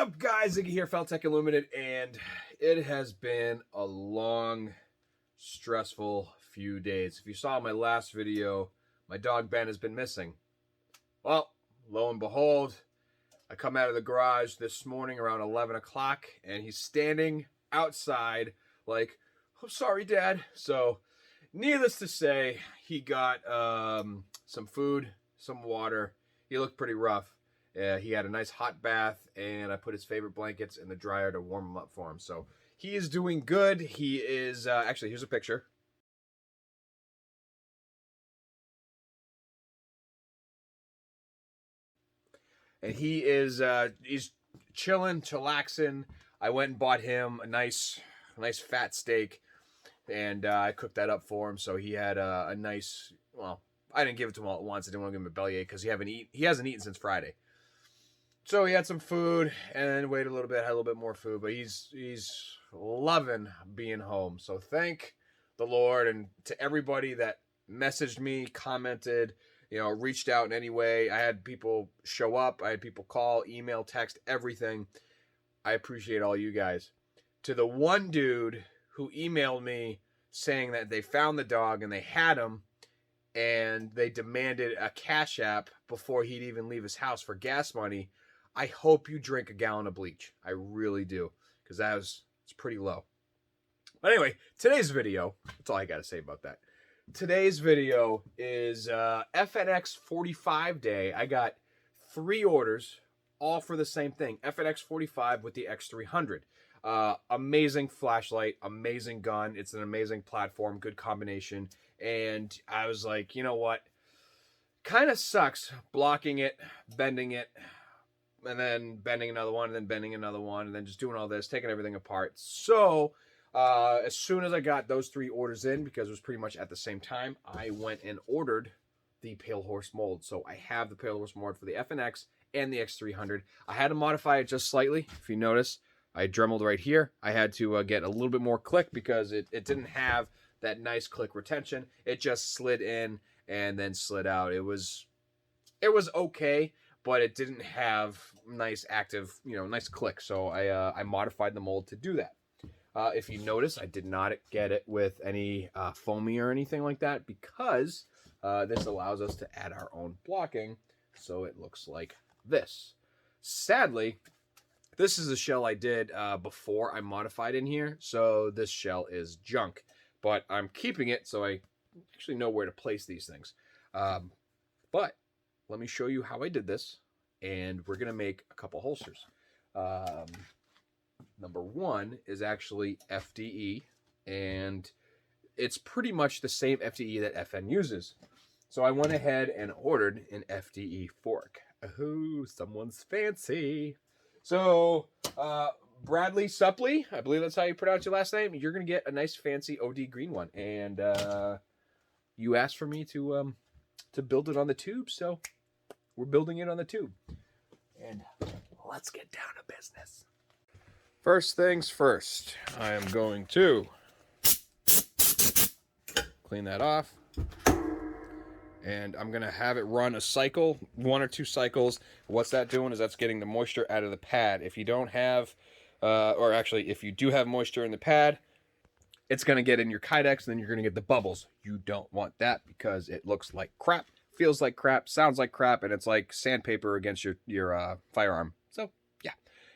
up, guys? Ziggy here, Faltacunlimited, and it has been a long, stressful few days. If you saw my last video, my dog Ben has been missing. Well, lo and behold, I come out of the garage this morning around 11 o'clock, and he's standing outside like, "I'm sorry, Dad." So, needless to say, he got some food, some water. He looked pretty rough. He had a nice hot bath, and I put his favorite blankets in the dryer to warm him up for him. So he is doing good. He is, actually, here's a picture. And he is, he's chilling, chillaxing. I went and bought him a nice fat steak, and I cooked that up for him. So he had a nice, well, I didn't give it to him all at once. I didn't want to give him a bellyache because he hasn't eaten since Friday. So he had some food and then waited a little bit, had a little bit more food, but he's loving being home. So thank the Lord, and to everybody that messaged me, commented, reached out in any way. I had people show up. I had people call, email, text, everything. I appreciate all you guys. To the one dude who emailed me saying that they found the dog and they had him, and they demanded a Cash App before he'd even leave his house for gas money, I hope you drink a gallon of bleach. I really do, because it's pretty low. But anyway, today's video, that's all I got to say about that. Today's video is FNX 45 day. I got 3 orders, all for the same thing. FNX 45 with the x300. Amazing flashlight, amazing gun. It's an amazing platform, good combination. And I was like, you know what? Kind of sucks blocking it, bending it, and then bending another one, and then bending another one, and then just doing all this, taking everything apart. So as soon as I got those 3 orders in, because it was pretty much at the same time, I went and ordered the palehorse mold. So I have the palehorse mold for the FNX and the x300. I had to modify it just slightly. If you notice, I dremeled right here. I had to get a little bit more click because it didn't have that nice click retention. It just slid in and then slid out. It was okay, but it didn't have nice active, nice click. So I modified the mold to do that. If you notice, I did not get it with any foamy or anything like that, because this allows us to add our own blocking. So it looks like this. Sadly, this is a shell I did before I modified in here. So this shell is junk, but I'm keeping it so I actually know where to place these things. But let me show you how I did this, and we're going to make a couple holsters. Number 1 is actually FDE, and it's pretty much the same FDE that FN uses. So I went ahead and ordered an FDE fork. Oh, someone's fancy. So Bradley Suppley, I believe that's how you pronounce your last name, you're going to get a nice fancy OD green one. And you asked for me to build it on the tube, so we're building it on the tube. And let's get down to business. First things first, I am going to clean that off. And I'm going to have it run a cycle, 1 or 2 cycles. What's that doing is that's getting the moisture out of the pad. If you don't have, or actually if you do have moisture in the pad, it's going to get in your Kydex, and then you're going to get the bubbles. You don't want that because it looks like crap, feels like crap, sounds like crap, and it's like sandpaper against your firearm. So yeah,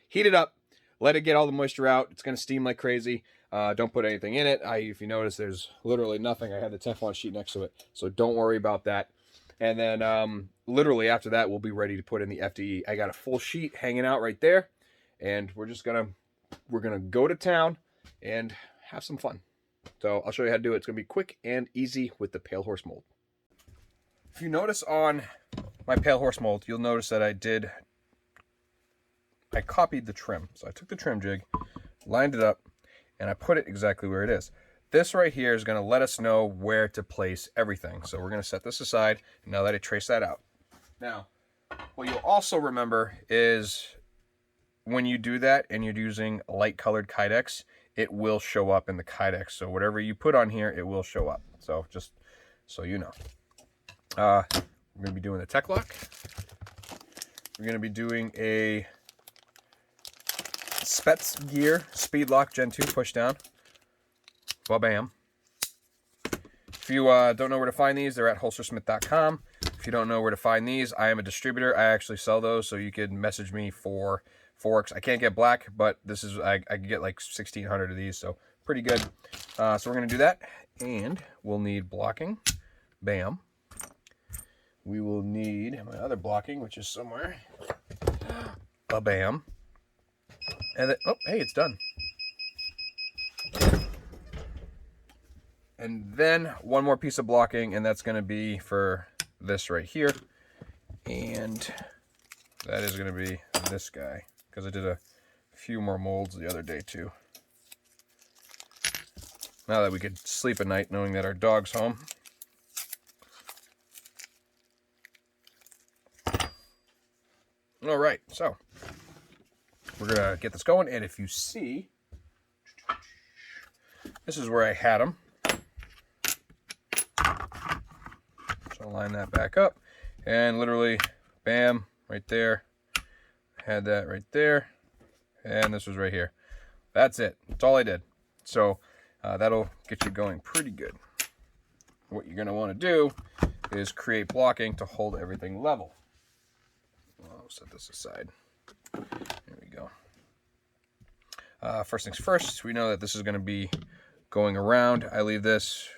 heat it up, let it get all the moisture out. It's going to steam like crazy. Don't put anything in it. If you notice, there's literally nothing. I had the Teflon sheet next to it, so don't worry about that. And then literally after that, we'll be ready to put in the FDE. I got a full sheet hanging out right there, and we're gonna go to town and have some fun. So I'll show you how to do it. It's gonna be quick and easy with the palehorse mold. If you notice on my palehorse mold, you'll notice that I copied the trim. So I took the trim jig, lined it up, and I put it exactly where it is. This right here is going to let us know where to place everything. So we're going to set this aside and now let it trace that out. Now, what you'll also remember is when you do that and you're using light colored Kydex, it will show up in the Kydex. So whatever you put on here, it will show up. So just so you know. We're going to be doing the tech lock. We're going to be doing a Spets Gear Speed Lock Gen 2 push down. Ba-bam. If you don't know where to find these, they're at holstersmith.com. If you don't know where to find these, I am a distributor. I actually sell those, so you can message me for forks. I can't get black, but this is I can get like 1,600 of these, so pretty good. So we're going to do that, and we'll need blocking. Bam. We will need my other blocking, which is somewhere. Ba-bam. And then, oh, hey, it's done. And then one more piece of blocking, and that's going to be for this right here. And that is going to be this guy, because I did a few more molds the other day too. Now that we could sleep at night knowing that our dog's home. All right, so we're going to get this going. And if you see, this is where I had them. So line that back up, and literally, bam, right there. Had that right there, and this was right here. That's it. That's all I did. So that'll get you going pretty good. What you're going to want to do is create blocking to hold everything level. I'll set this aside. There we go. First things first, we know that this is going to be going around. I leave this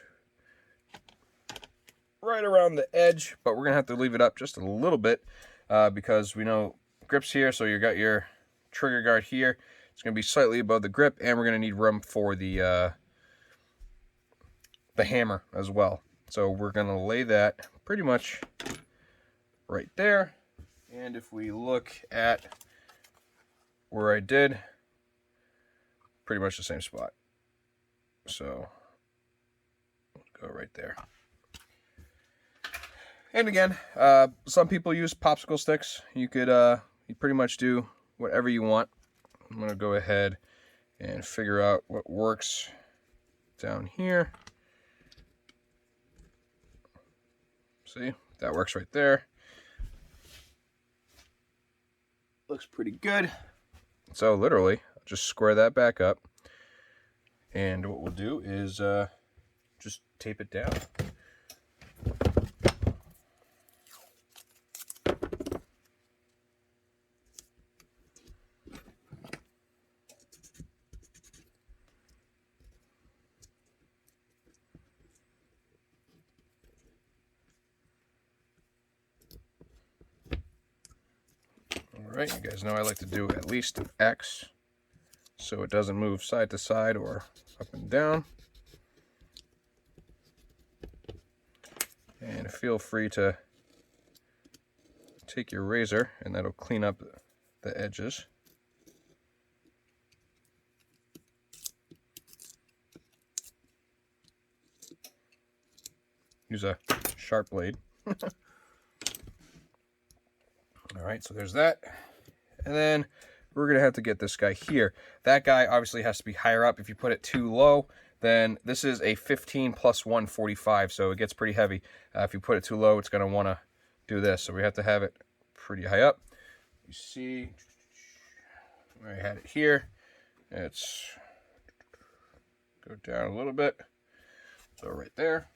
right around the edge, but we're gonna have to leave it up just a little bit because we know grip's here, so you got your trigger guard here. It's gonna be slightly above the grip, and we're gonna need room for the hammer as well. So we're gonna lay that pretty much right there. And if we look at where I did, pretty much the same spot. So go right there. And again, some people use popsicle sticks. You could you pretty much do whatever you want. I'm going to go ahead and figure out what works down here. See, that works right there. Looks pretty good. So literally, just square that back up. And what we'll do is just tape it down. Alright, you guys know I like to do at least an X so it doesn't move side to side or up and down. And feel free to take your razor, and that'll clean up the edges. Use a sharp blade. Alright, so there's that. And then we're going to have to get this guy here. That guy obviously has to be higher up. If you put it too low, then this is a 15 plus 145, so it gets pretty heavy. If you put it too low, it's going to want to do this. So we have to have it pretty high up. You see where I had it here. It's go down a little bit. So right there.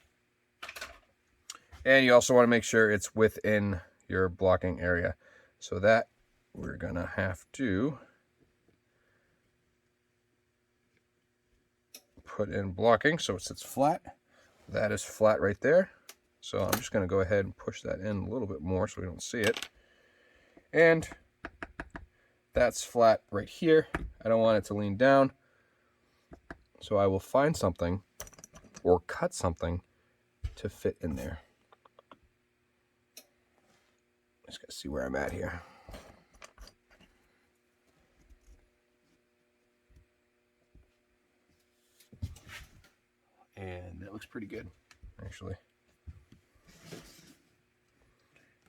And you also want to make sure it's within your blocking area. So that we're going to have to put in blocking so it sits flat. That is flat right there. So I'm just going to go ahead and push that in a little bit more so we don't see it. And that's flat right here. I don't want it to lean down. So I will find something or cut something to fit in there. Just gotta see where I'm at here. And that looks pretty good, actually.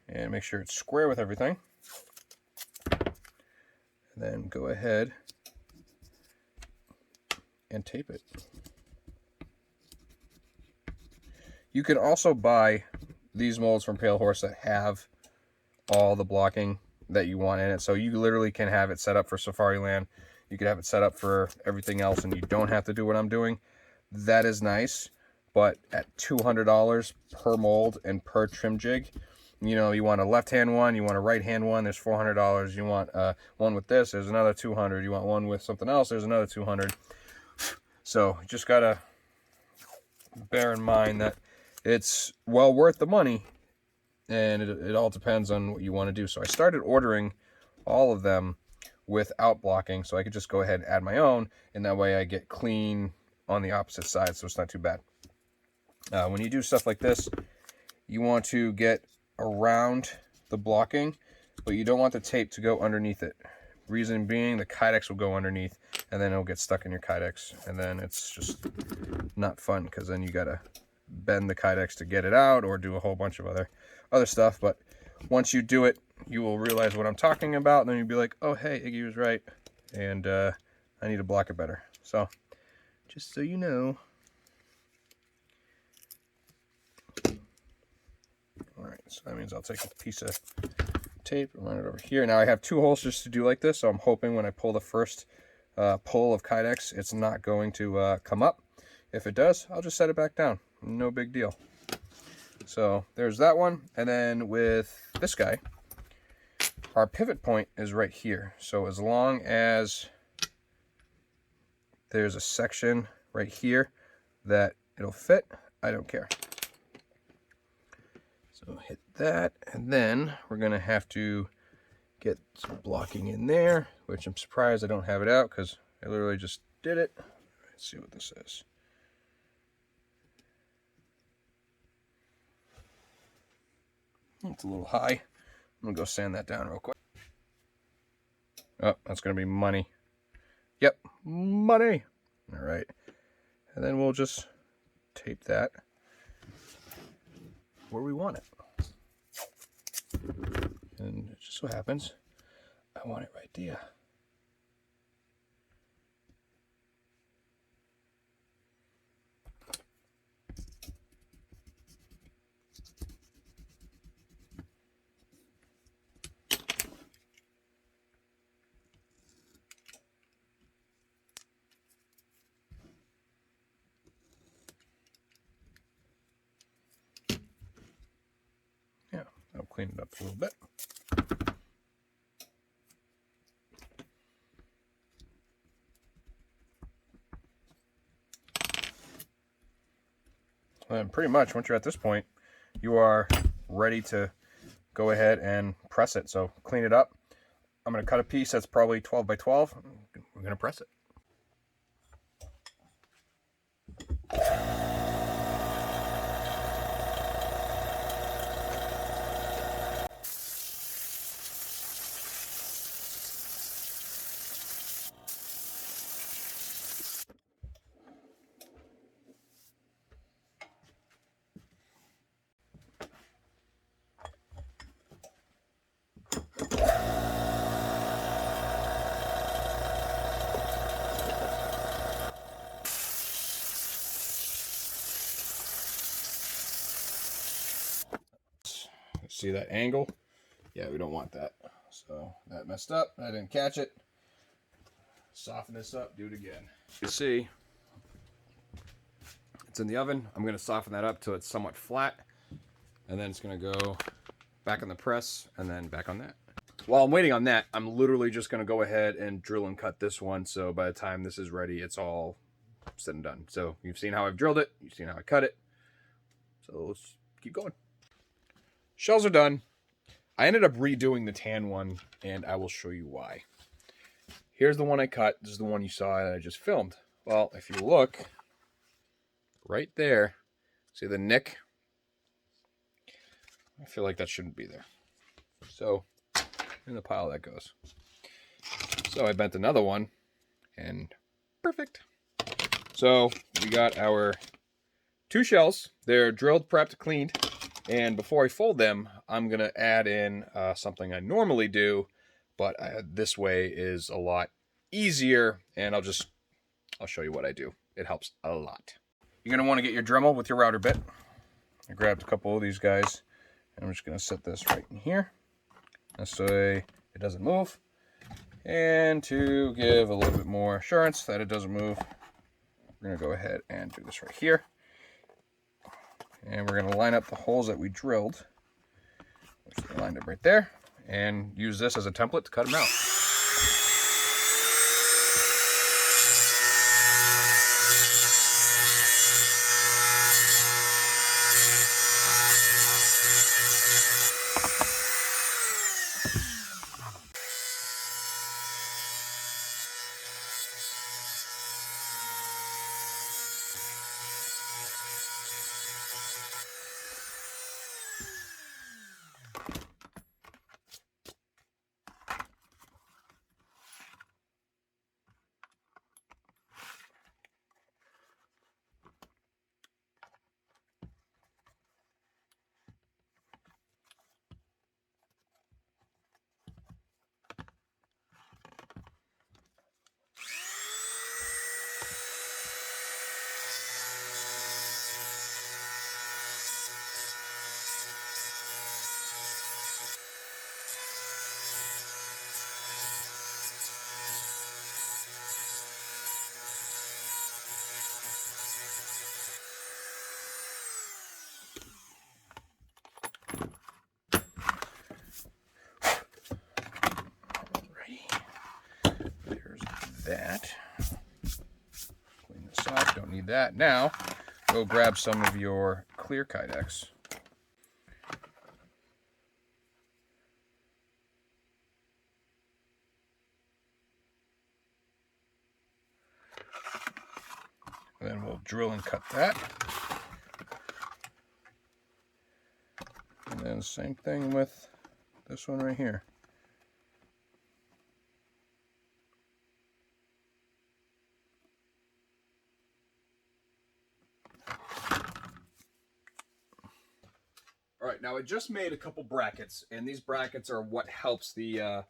And make sure it's square with everything. And then go ahead and tape it. You can also buy these molds from Palehorse that have all the blocking that you want in it. So you literally can have it set up for Safari Land you could have it set up for everything else and you don't have to do what I'm doing. That is nice, but at $200 per mold and per trim jig, you know, you want a left-hand one, you want a right-hand one, there's $400. You want one with this, there's another $200. You want one with something else, there's another $200. So you just gotta bear in mind that it's well worth the money, and it all depends on what you want to do. So I started ordering all of them without blocking, so I could just go ahead and add my own, and that way I get clean on the opposite side, so it's not too bad. When you do stuff like this, you want to get around the blocking, but you don't want the tape to go underneath it. Reason being, the Kydex will go underneath, and then it'll get stuck in your Kydex, and then it's just not fun, because then you gotta bend the Kydex to get it out, or do a whole bunch of other stuff. But once you do it, you will realize what I'm talking about, and then you'll be like, oh hey, Iggy was right, and I need to block it better. So just so you know. Alright, so that means I'll take a piece of tape and run it over here. Now I have two holsters to do like this, so I'm hoping when I pull the first pull of Kydex, it's not going to come up. If it does, I'll just set it back down. No big deal. So there's that one. And then with this guy, our pivot point is right here. So as long as there's a section right here that it'll fit, I don't care. So hit that, and then we're gonna have to get some blocking in there, which I'm surprised I don't have it out, because I literally just did it. Let's see what this is. It's a little high. I'm gonna go sand that down real quick. Oh, that's gonna be money. Yep, money. All right, and then we'll just tape that where we want it. And it just so happens I want it right there. Yeah, I'll clean it up a little bit. And pretty much once you're at this point, you are ready to go ahead and press it. So clean it up. I'm going to cut a piece that's probably 12 by 12. We're going to press it. See that angle? Yeah, we don't want that. So that messed up. I didn't catch it. Soften this up, do it again. You see, it's in the oven. I'm going to soften that up till it's somewhat flat. And then it's going to go back in the press and then back on that. While I'm waiting on that, I'm literally just going to go ahead and drill and cut this one. So by the time this is ready, it's all said and done. So you've seen how I've drilled it. You've seen how I cut it. So let's keep going. Shells are done. I ended up redoing the tan one, and I will show you why. Here's the one I cut. This is the one you saw that I just filmed. Well, if you look right there, see the nick? I feel like that shouldn't be there. So in the pile that goes. So I bent another one, and perfect. So we got our two shells. They're drilled, prepped, cleaned. And before I fold them, I'm going to add in something I normally do, but this way is a lot easier, and I'll show you what I do. It helps a lot. You're going to want to get your Dremel with your router bit. I grabbed a couple of these guys, and I'm just going to set this right in here. This way it doesn't move. And to give a little bit more assurance that it doesn't move, we're going to go ahead and do this right here. And we're going to line up the holes that we drilled, which we lined up right there, and use this as a template to cut them out. That. Clean this up, don't need that. Now, go grab some of your clear Kydex. And then we'll drill and cut that. And then same thing with this one right here. All right, now I just made a couple brackets, and these brackets are what helps the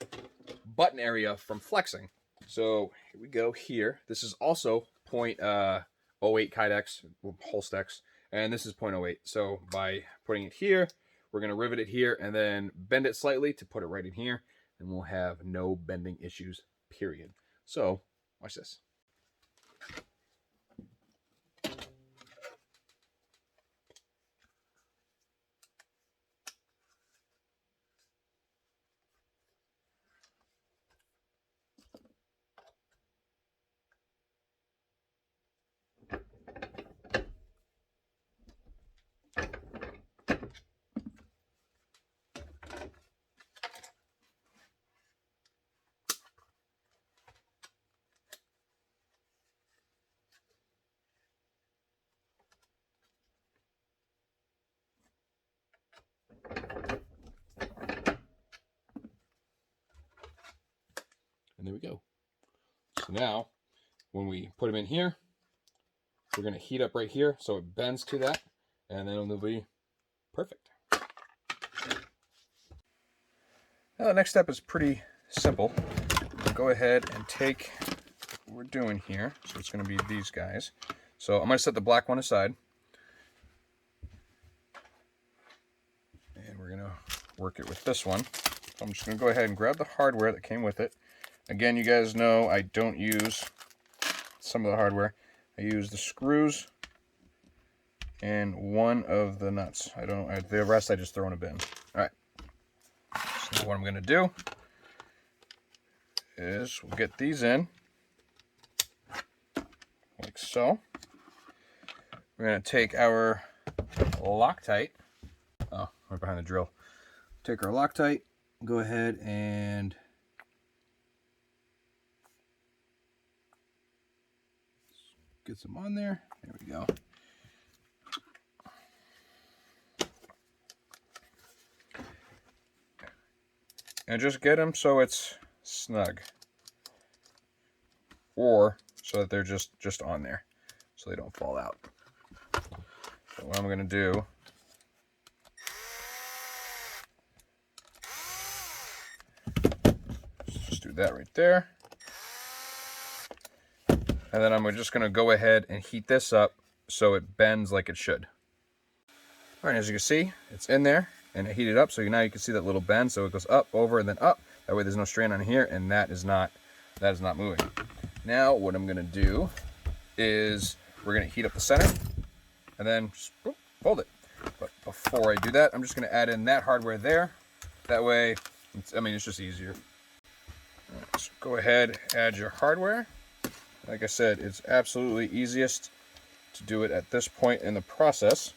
button area from flexing. So here we go here. This is also 0.08 Kydex, Holstex, and this is 0.08. So by putting it here, we're going to rivet it here and then bend it slightly to put it right in here, and we'll have no bending issues, period. So watch this. And there we go. So now, when we put them in here, we're going to heat up right here so it bends to that, and then it'll be perfect. Now the next step is pretty simple. We'll go ahead and take what we're doing here. So it's going to be these guys. So I'm going to set the black one aside. And we're going to work it with this one. So I'm just going to go ahead and grab the hardware that came with it. Again, you guys know I don't use some of the hardware. I use the screws and one of the nuts. The rest I just throw in a bin. All right. So what I'm going to do is we'll get these in like so. We're going to take our Loctite. Oh, right behind the drill. Take our Loctite, go ahead and get some on there. There we go. And just get them so it's snug. Or so that they're just on there, so they don't fall out. So what I'm going to do is just do that right there. And then I'm just going to go ahead and heat this up so it bends like it should. All right, as you can see, it's in there and it heated up. So now you can see that little bend. So it goes up, over, and then up. That way there's no strain on here, and that is not moving. Now what I'm gonna do is we're gonna heat up the center and then just fold it. But before I do that, I'm just gonna add in that hardware there. That way, it's just easier. All right, so go ahead, add your hardware. Like I said, it's absolutely easiest to do it at this point in the process.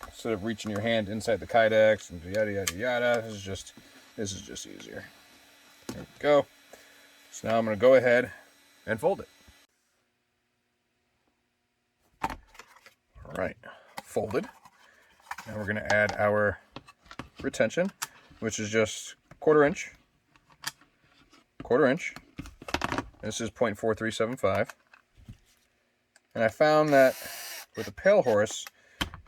Instead of reaching your hand inside the Kydex and yada yada yada, this is just easier. There we go. So now I'm going to go ahead and fold it. All right, folded. Now we're going to add our retention, which is just quarter inch. This is 0.4375. And I found that with a palehorse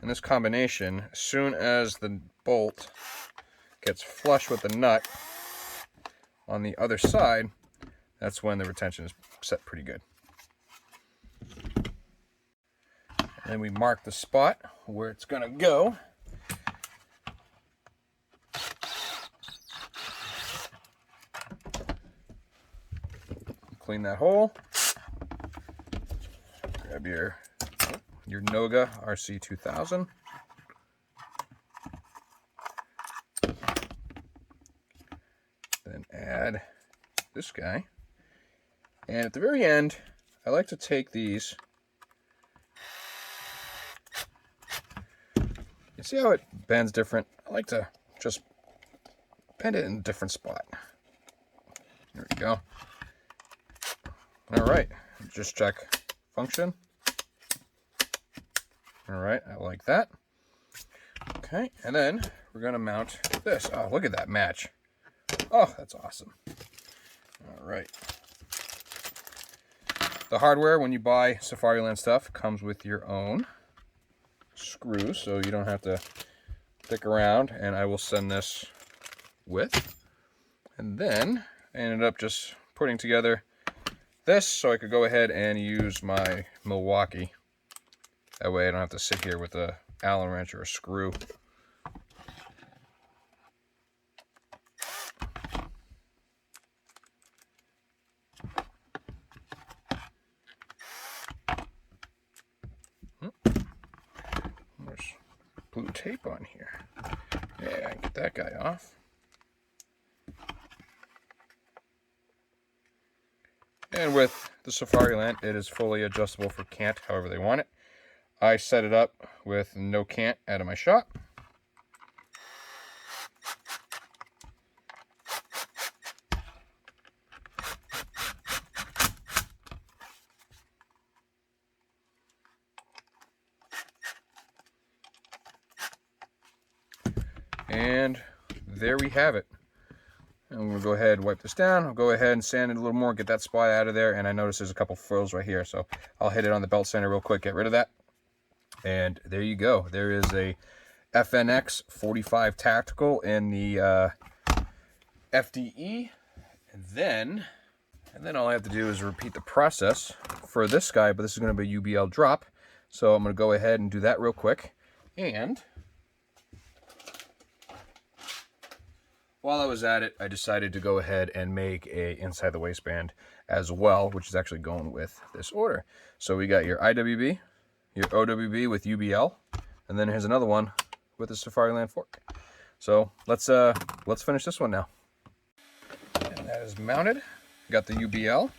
in this combination, as soon as the bolt gets flush with the nut on the other side, that's when the retention is set pretty good. And then we mark the spot where it's going to go. Clean that hole. Grab your Noga RC2000. Then add this guy. And at the very end, I like to take these. You see how it bends different? I like to just bend it in a different spot. There we go. All right, just check function. All right, I like that. Okay, and then we're gonna mount this. Oh, look at that match. Oh, that's awesome. All right. The hardware, when you buy Safariland stuff, comes with your own screws, so you don't have to pick around, and I will send this with. And then I ended up just putting together this so I could go ahead and use my Milwaukee. That way I don't have to sit here with a Allen wrench or a screw. There's blue tape on here. Yeah, I can get that guy off. And with the Safariland, it is fully adjustable for cant however they want it. I set it up with no cant out of my shop. And there we have it. And I'm going to go ahead and wipe this down. I'll go ahead and sand it a little more, get that spot out of there. And I notice there's a couple frills right here, so I'll hit it on the belt sander real quick, get rid of that. And there you go. There is a FNX 45 Tactical in the FDE. And then all I have to do is repeat the process for this guy, but this is going to be a UBL drop. So I'm going to go ahead and do that real quick. And while I was at it, I decided to go ahead and make a inside the waistband as well, which is actually going with this order. So we got your IWB, your OWB with UBL, and then here's another one with the Safariland fork. So let's finish this one now. And that is mounted. Got the UBL,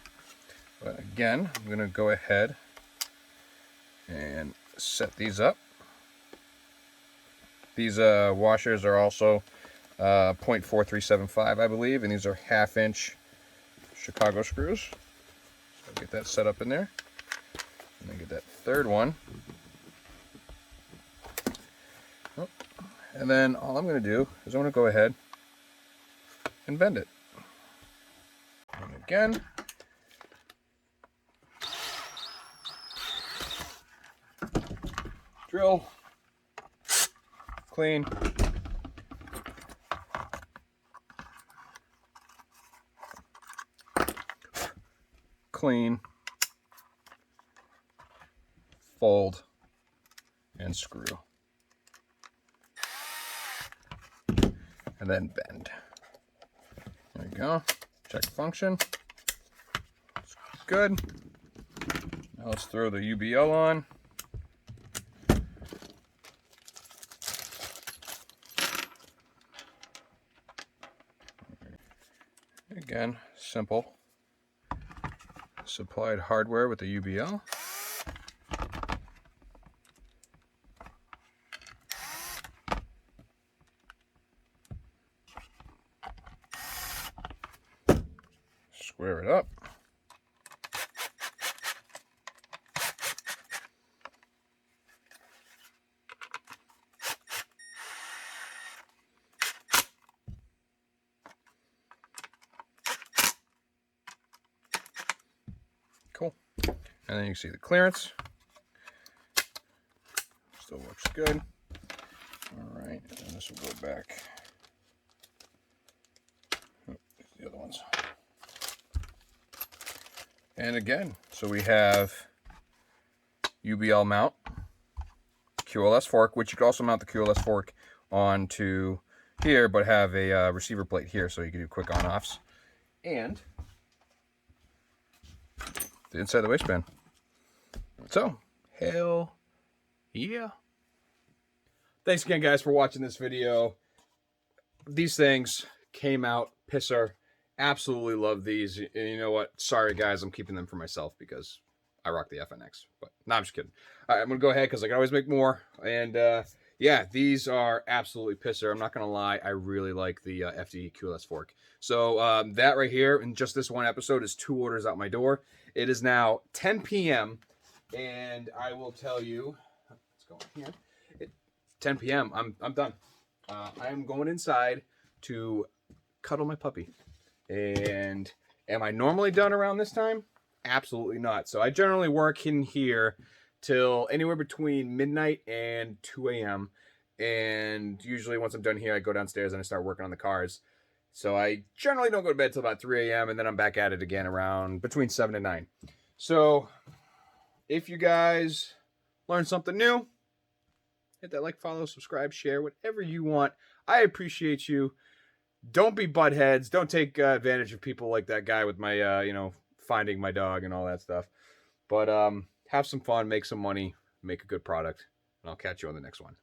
but again, I'm gonna go ahead and set these up. These washers are also 0.4375, I believe, and these are 1/2 inch Chicago screws. So get that set up in there, and then get that third one. Oh. And then all I'm going to do is I'm going to go ahead and bend it. And again, drill, clean. Clean, fold, and screw. and then bend. There we go. Check function. It's good. Now let's throw the UBL on. Again, simple. Supplied hardware with the UBL. Square it up. Cool. And then you can see the clearance. Still looks good. All right, and then this will go back. Oh, the other ones. And again, so we have UBL mount, QLS fork, which you can also mount the QLS fork onto here, but have a receiver plate here so you can do quick on-offs. And the inside of the waistband. So, hell yeah. Thanks again, guys, for watching this video. These things came out pisser. Absolutely love these. And you know what? Sorry, guys, I'm keeping them for myself because I rock the FNX. But no, I'm just kidding. All right, I'm going to go ahead because I can always make more. And yeah, these are absolutely pisser. I'm not going to lie. I really like the FD QLS fork. So that right here in just this one episode is 2 orders out my door. It is now 10 p.m. And I will tell you, let's go in here. 10 p.m. I'm done. I am going inside to cuddle my puppy. And am I normally done around this time? Absolutely not. So I generally work in here till anywhere between midnight and 2 a.m. And usually once I'm done here, I go downstairs and I start working on the cars. So I generally don't go to bed till about 3 a.m. and then I'm back at it again around between 7 and 9. So if you guys learned something new, hit that like, follow, subscribe, share, whatever you want. I appreciate you. Don't be buttheads. Don't take advantage of people like that guy with my, you know, finding my dog and all that stuff. But have some fun, make some money, make a good product, and I'll catch you on the next one.